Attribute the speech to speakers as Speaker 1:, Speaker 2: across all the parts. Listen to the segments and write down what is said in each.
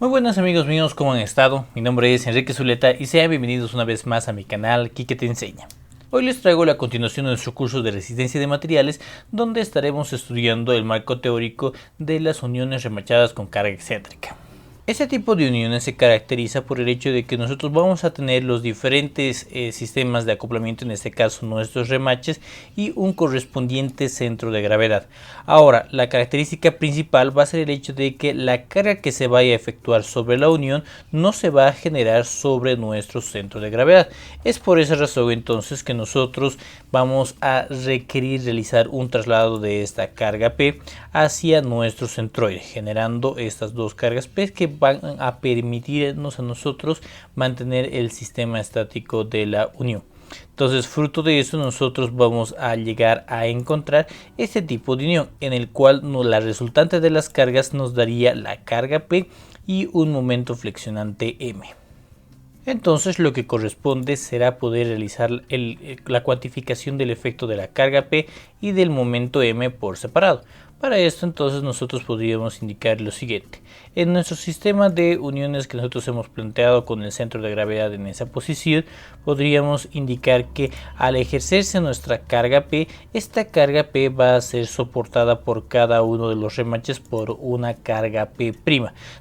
Speaker 1: Muy buenas amigos míos, ¿cómo han estado? Mi nombre es Enrique Zuleta y sean bienvenidos una vez más a mi canal Quique te enseña. Hoy les traigo la continuación de nuestro curso de resistencia de materiales, donde estaremos estudiando el marco teórico de las uniones remachadas con carga excéntrica. Este tipo de uniones se caracteriza por el hecho de que nosotros vamos a tener los diferentes sistemas de acoplamiento, en este caso nuestros remaches, y un correspondiente centro de gravedad. Ahora, la característica principal va a ser el hecho de que la carga que se vaya a efectuar sobre la unión no se va a generar sobre nuestro centro de gravedad. Es por esa razón entonces que nosotros vamos a requerir realizar un traslado de esta carga P hacia nuestro centroide, generando estas dos cargas P que van a permitirnos a nosotros mantener el sistema estático de la unión. Entonces, fruto de eso, nosotros vamos a llegar a encontrar este tipo de unión en el cual la resultante de las cargas nos daría la carga P y un momento flexionante M. Entonces lo que corresponde será poder realizar la cuantificación del efecto de la carga P y del momento M por separado. Para esto entonces nosotros podríamos indicar lo siguiente. En nuestro sistema de uniones que nosotros hemos planteado con el centro de gravedad en esa posición, podríamos indicar que al ejercerse nuestra carga P, esta carga P va a ser soportada por cada uno de los remaches por una carga P',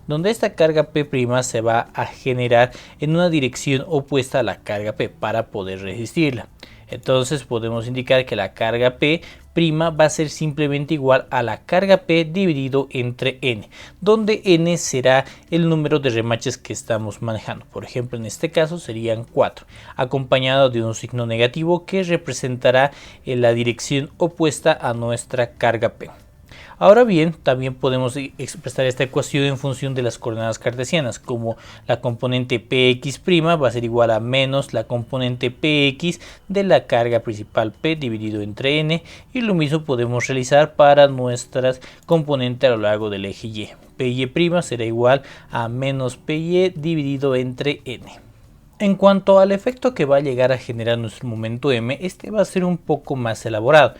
Speaker 1: donde esta carga P' se va a generar en una dirección opuesta a la carga P para poder resistirla. Entonces podemos indicar que la carga P' va a ser simplemente igual a la carga P dividido entre N, donde N será el número de remaches que estamos manejando. Por ejemplo, en este caso serían 4, acompañado de un signo negativo que representará la dirección opuesta a nuestra carga P. Ahora bien, también podemos expresar esta ecuación en función de las coordenadas cartesianas, como la componente Px' va a ser igual a menos la componente Px de la carga principal P dividido entre N, y lo mismo podemos realizar para nuestras componentes a lo largo del eje Y. Py' será igual a menos Py dividido entre N. En cuanto al efecto que va a llegar a generar nuestro momento M, este va a ser un poco más elaborado.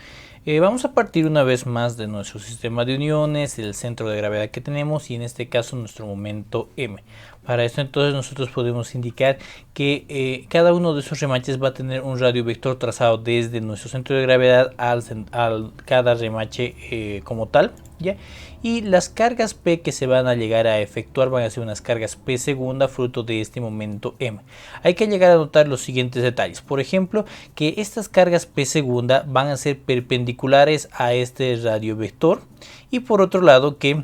Speaker 1: Vamos a partir una vez más de nuestro sistema de uniones, el centro de gravedad que tenemos y en este caso nuestro momento M. Para esto entonces nosotros podemos indicar que cada uno de esos remaches va a tener un radio vector trazado desde nuestro centro de gravedad al cada remache como tal, ¿ya? Y las cargas P que se van a llegar a efectuar van a ser unas cargas P segunda fruto de este momento M. Hay que llegar a notar los siguientes detalles. Por ejemplo, que estas cargas P segunda van a ser perpendiculares a este radio vector, y por otro lado que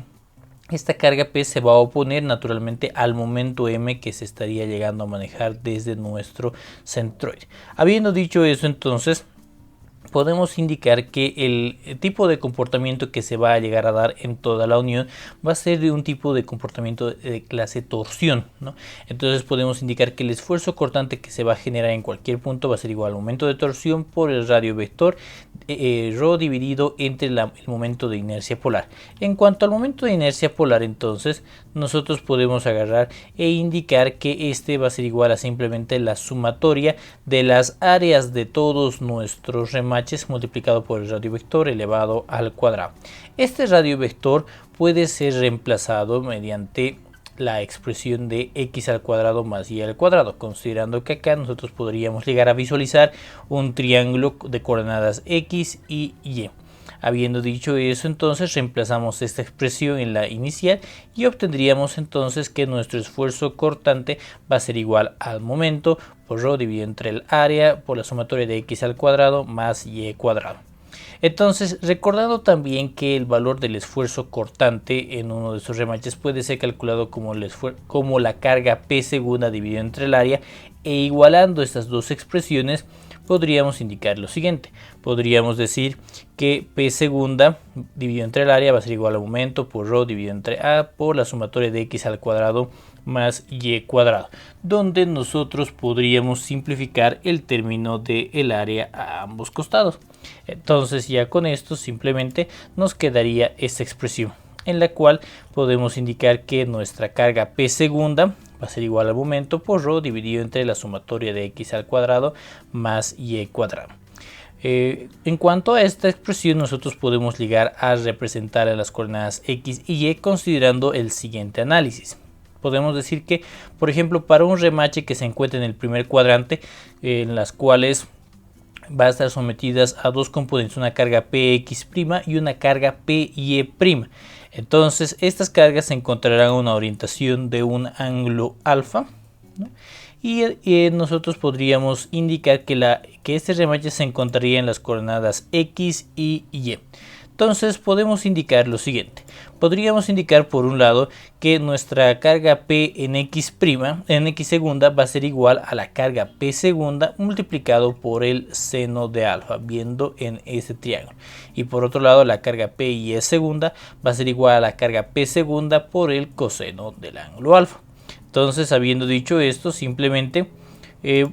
Speaker 1: esta carga P se va a oponer naturalmente al momento M que se estaría llegando a manejar desde nuestro centroide. Habiendo dicho eso, entonces podemos indicar que el tipo de comportamiento que se va a llegar a dar en toda la unión va a ser de un tipo de comportamiento de clase torsión, ¿no? Entonces podemos indicar que el esfuerzo cortante que se va a generar en cualquier punto va a ser igual al momento de torsión por el radio vector ρ dividido entre el momento de inercia polar. En cuanto al momento de inercia polar, entonces nosotros podemos agarrar e indicar que este va a ser igual a simplemente la sumatoria de las áreas de todos nuestros remaches multiplicado por el radio vector elevado al cuadrado. Este radio vector puede ser reemplazado mediante la expresión de x al cuadrado más y al cuadrado, considerando que acá nosotros podríamos llegar a visualizar un triángulo de coordenadas x y y. Habiendo dicho eso, entonces reemplazamos esta expresión en la inicial y obtendríamos entonces que nuestro esfuerzo cortante va a ser igual al momento por ρ dividido entre el área por la sumatoria de x al cuadrado más y cuadrado. Entonces, recordando también que el valor del esfuerzo cortante en uno de estos remaches puede ser calculado como la carga P segunda dividida entre el área, e igualando estas dos expresiones podríamos indicar lo siguiente. Podríamos decir que P segunda dividido entre el área va a ser igual al momento por ρ dividido entre A por la sumatoria de x al cuadrado más y cuadrado, donde nosotros podríamos simplificar el término del área a ambos costados. Entonces ya con esto simplemente nos quedaría esta expresión, en la cual podemos indicar que nuestra carga P segunda va a ser igual al momento por ρ dividido entre la sumatoria de x al cuadrado más y cuadrado. En cuanto a esta expresión, nosotros podemos llegar a representar a las coordenadas x y y considerando el siguiente análisis. Podemos decir que, por ejemplo, para un remache que se encuentre en el primer cuadrante, en las cuales va a estar sometidas a dos componentes, una carga Px' y una carga Py'. Entonces, estas cargas se encontrarán a una orientación de un ángulo alfa, ¿no? Y nosotros podríamos indicar que este remache se encontraría en las coordenadas x y y. Entonces podemos indicar lo siguiente. Podríamos indicar por un lado que nuestra carga P en x' en x segunda va a ser igual a la carga P segunda multiplicado por el seno de alfa, viendo en ese triángulo. Y por otro lado la carga P y E segunda va a ser igual a la carga P segunda por el coseno del ángulo alfa. Entonces, habiendo dicho esto, simplemente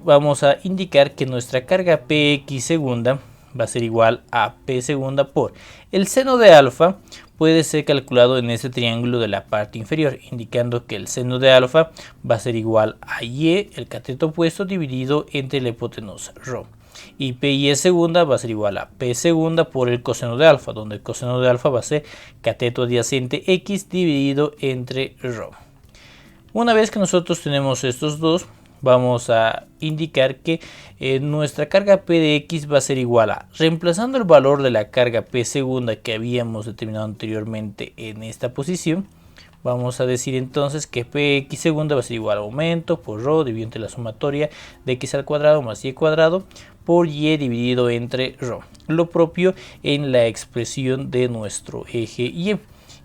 Speaker 1: vamos a indicar que nuestra carga Px segunda va a ser igual a P segunda por el seno de alfa. Puede ser calculado en este triángulo de la parte inferior, indicando que el seno de alfa va a ser igual a y, el cateto opuesto, dividido entre la hipotenusa ρ. Y Py segunda va a ser igual a P segunda por el coseno de alfa, donde el coseno de alfa va a ser cateto adyacente x dividido entre ρ. Una vez que nosotros tenemos estos dos, vamos a indicar que nuestra carga P de x va a ser igual a, reemplazando el valor de la carga P segunda que habíamos determinado anteriormente en esta posición, vamos a decir entonces que Px segunda va a ser igual a aumento por ρ dividido entre la sumatoria de x al cuadrado más y cuadrado por y dividido entre ρ. Lo propio en la expresión de nuestro eje y.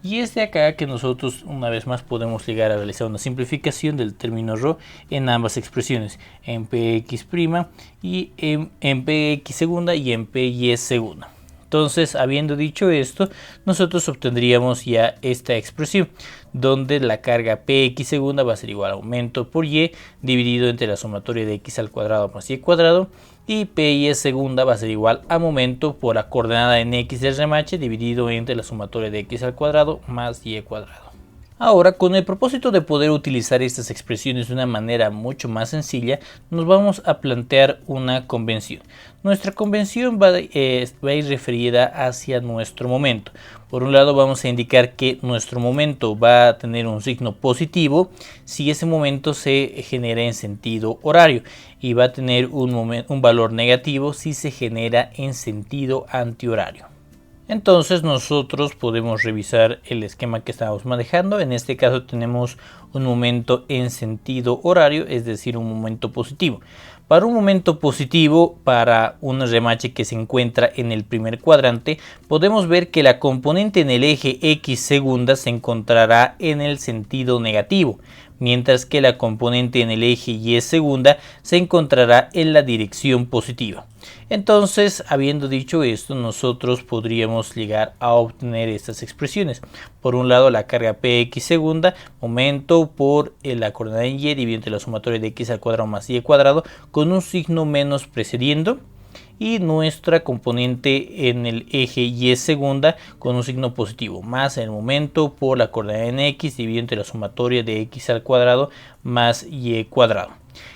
Speaker 1: Y es de acá que nosotros una vez más podemos llegar a realizar una simplificación del término ρ en ambas expresiones, en Px' y en Px segunda y en Py segunda. Entonces, habiendo dicho esto, nosotros obtendríamos ya esta expresión, donde la carga Px segunda va a ser igual a aumento por y dividido entre la sumatoria de x al cuadrado más y cuadrado, y Py segunda va a ser igual a momento por la coordenada en x del remache dividido entre la sumatoria de x al cuadrado más y cuadrado. Ahora, con el propósito de poder utilizar estas expresiones de una manera mucho más sencilla, nos vamos a plantear una convención. Nuestra convención va a ir referida hacia nuestro momento. Por un lado, vamos a indicar que nuestro momento va a tener un signo positivo si ese momento se genera en sentido horario, y va a tener un valor negativo si se genera en sentido antihorario. Entonces nosotros podemos revisar el esquema que estamos manejando. En este caso tenemos un momento en sentido horario, es decir, un momento positivo. Para un momento positivo, para un remache que se encuentra en el primer cuadrante, podemos ver que la componente en el eje x segunda se encontrará en el sentido negativo, mientras que la componente en el eje y segunda se encontrará en la dirección positiva. Entonces, habiendo dicho esto, nosotros podríamos llegar a obtener estas expresiones. Por un lado, la carga Px segunda, momento por la coordenada en y dividido entre la sumatoria de x al cuadrado más y cuadrado, con un signo menos precediendo, y nuestra componente en el eje y segunda con un signo positivo, más el momento por la coordenada en x dividido entre la sumatoria de x al cuadrado más y cuadrado.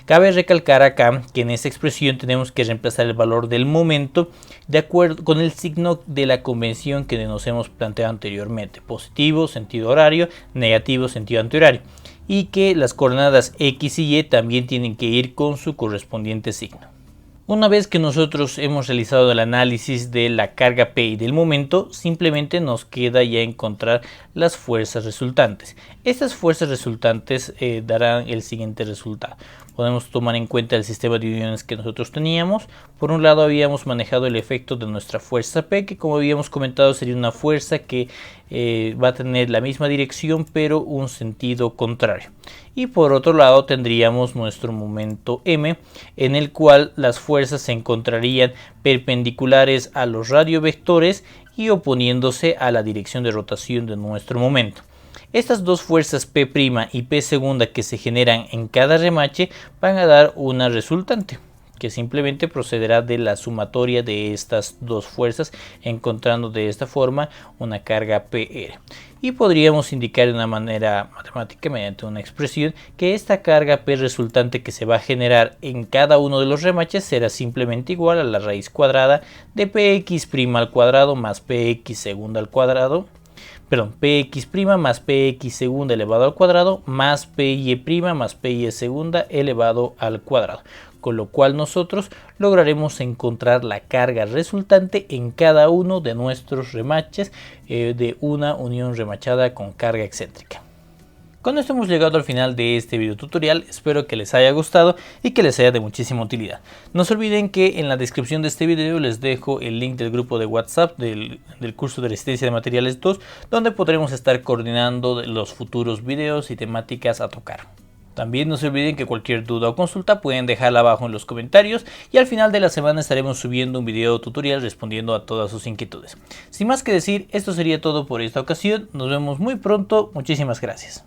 Speaker 1: Cabe recalcar acá que en esta expresión tenemos que reemplazar el valor del momento de acuerdo con el signo de la convención que nos hemos planteado anteriormente: positivo, sentido horario; negativo, sentido antihorario. Y que las coordenadas x y y también tienen que ir con su correspondiente signo. Una vez que nosotros hemos realizado el análisis de la carga P y del momento, simplemente nos queda ya encontrar las fuerzas resultantes. Estas fuerzas resultantes darán el siguiente resultado. Podemos tomar en cuenta el sistema de uniones que nosotros teníamos. Por un lado, habíamos manejado el efecto de nuestra fuerza P, que como habíamos comentado sería una fuerza que va a tener la misma dirección pero un sentido contrario. Y por otro lado tendríamos nuestro momento M, en el cual las fuerzas se encontrarían perpendiculares a los radiovectores y oponiéndose a la dirección de rotación de nuestro momento. Estas dos fuerzas P' y P segunda que se generan en cada remache van a dar una resultante, que simplemente procederá de la sumatoria de estas dos fuerzas, encontrando de esta forma una carga PR. Y podríamos indicar de una manera matemática, mediante una expresión, que esta carga P resultante que se va a generar en cada uno de los remaches será simplemente igual a la raíz cuadrada de Px' al cuadrado más Px segunda al cuadrado, px' más px segunda elevado al cuadrado más py' más py segunda elevado al cuadrado, con lo cual nosotros lograremos encontrar la carga resultante en cada uno de nuestros remaches de una unión remachada con carga excéntrica. Con esto hemos llegado al final de este video tutorial, espero que les haya gustado y que les sea de muchísima utilidad. No se olviden que en la descripción de este video les dejo el link del grupo de WhatsApp del curso de Resistencia de Materiales 2, donde podremos estar coordinando los futuros videos y temáticas a tocar. También no se olviden que cualquier duda o consulta pueden dejarla abajo en los comentarios y al final de la semana estaremos subiendo un video tutorial respondiendo a todas sus inquietudes. Sin más que decir, esto sería todo por esta ocasión, nos vemos muy pronto, muchísimas gracias.